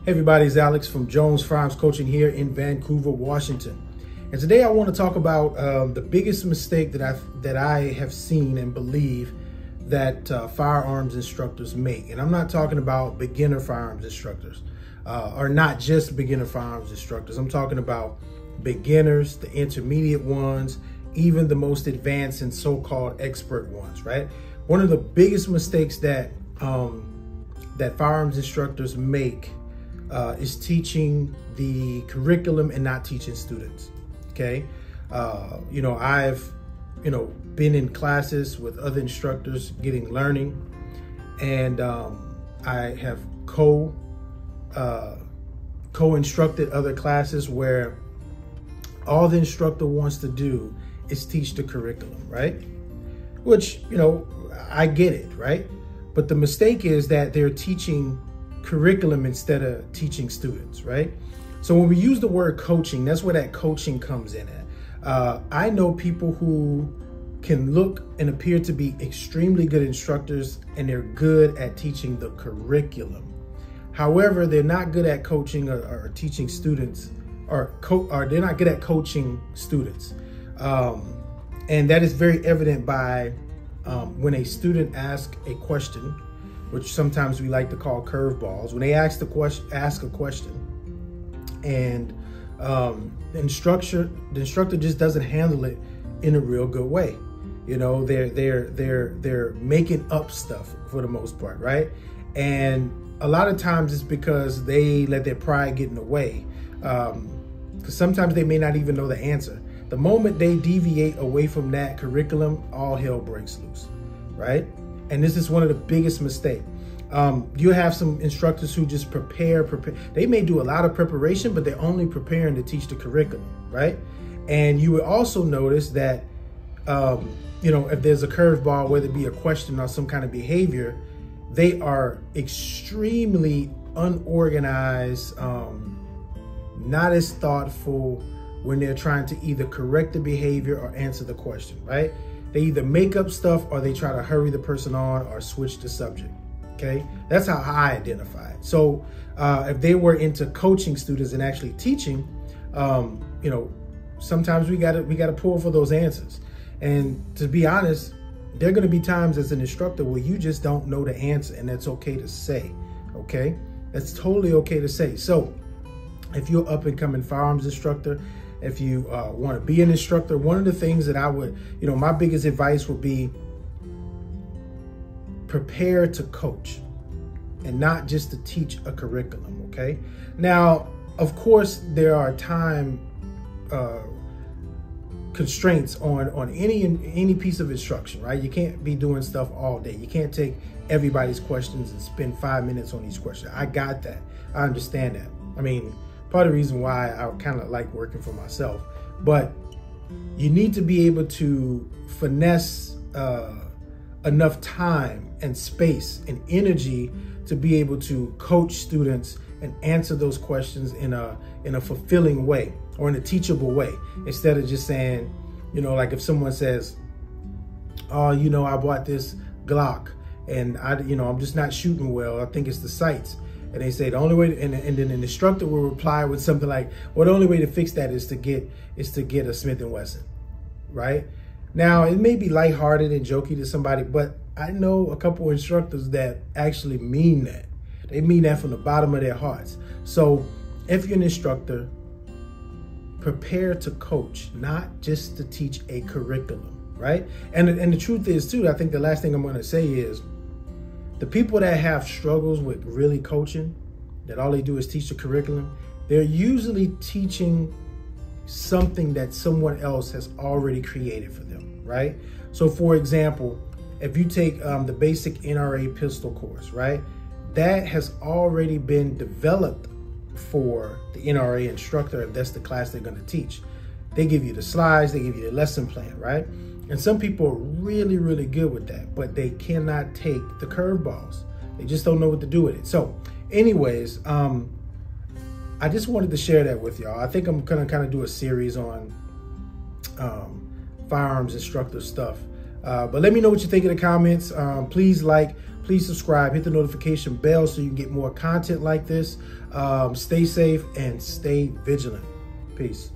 Hey everybody, it's Alex from Jones Firearms Coaching here in Vancouver, Washington. And today I want to talk about the biggest mistake that I have seen and believe that firearms instructors make. And I'm not talking about beginner firearms instructors, or not just beginner firearms instructors. I'm talking about beginners, the intermediate ones, even the most advanced and so-called expert ones, right? One of the biggest mistakes that firearms instructors make is teaching the curriculum and not teaching students. Okay, I've been in classes with other instructors getting learning, and I have co-instructed other classes where all the instructor wants to do is teach the curriculum, right? Which, I get it, right? But the mistake is that they're teaching curriculum instead of teaching students, right? So when we use the word coaching, that's where that coaching comes in at. I know people who can look and appear to be extremely good instructors, and they're good at teaching the curriculum. However, they're not good at coaching or teaching students, or they're not good at coaching students. And that is very evident by when a student asks a question, which sometimes we like to call curveballs. When they ask a question, and the instructor just doesn't handle it in a real good way. They're making up stuff for the most part, right? And a lot of times it's because they let their pride get in the way. Because sometimes they may not even know the answer. The moment they deviate away from that curriculum, all hell breaks loose, right? And this is one of the biggest mistakes. You have some instructors who just prepare. They may do a lot of preparation, but they're only preparing to teach the curriculum, right? And you would also notice that, if there's a curveball, whether it be a question or some kind of behavior, they are extremely unorganized, not as thoughtful when they're trying to either correct the behavior or answer the question, right? They either make up stuff or they try to hurry the person on or switch the subject. Okay, that's how I identify it. So if they were into coaching students and actually teaching, sometimes we gotta pull for those answers. And to be honest, there are gonna be times as an instructor where you just don't know the answer, and that's okay to say. Okay, that's totally okay to say. So if you're up and coming firearms instructor, if you want to be an instructor, one of the things that I would, my biggest advice would be prepare to coach and not just to teach a curriculum, okay? Now, of course, there are time constraints on any piece of instruction, right? You can't be doing stuff all day. You can't take everybody's questions and spend 5 minutes on each question. I got that. I understand that. I mean, part of the reason why I kind of like working for myself, but you need to be able to finesse enough time and space and energy to be able to coach students and answer those questions in a fulfilling way or in a teachable way, instead of just saying, like if someone says, oh, I bought this Glock and I'm just not shooting well. I think it's the sights. And they say the only way, and then an instructor will reply with something like, well, the only way to fix that is to get a Smith & Wesson, right? Now, it may be lighthearted and jokey to somebody, but I know a couple of instructors that actually mean that. They mean that from the bottom of their hearts. So if you're an instructor, prepare to coach, not just to teach a curriculum, right? And the truth is, too, I think the last thing I'm going to say is, the people that have struggles with really coaching, that all they do is teach the curriculum, they're usually teaching something that someone else has already created for them, right? So for example, if you take the basic NRA pistol course, right? That has already been developed for the NRA instructor if that's the class they're gonna teach. They give you the slides, they give you the lesson plan, right? And some people are really, really good with that, but they cannot take the curveballs. They just don't know what to do with it. So anyways, I just wanted to share that with y'all. I think I'm gonna kind of do a series on firearms instructor stuff. But let me know what you think in the comments. Please like, Please subscribe, hit the notification bell so you can get more content like this. Stay safe and stay vigilant. Peace.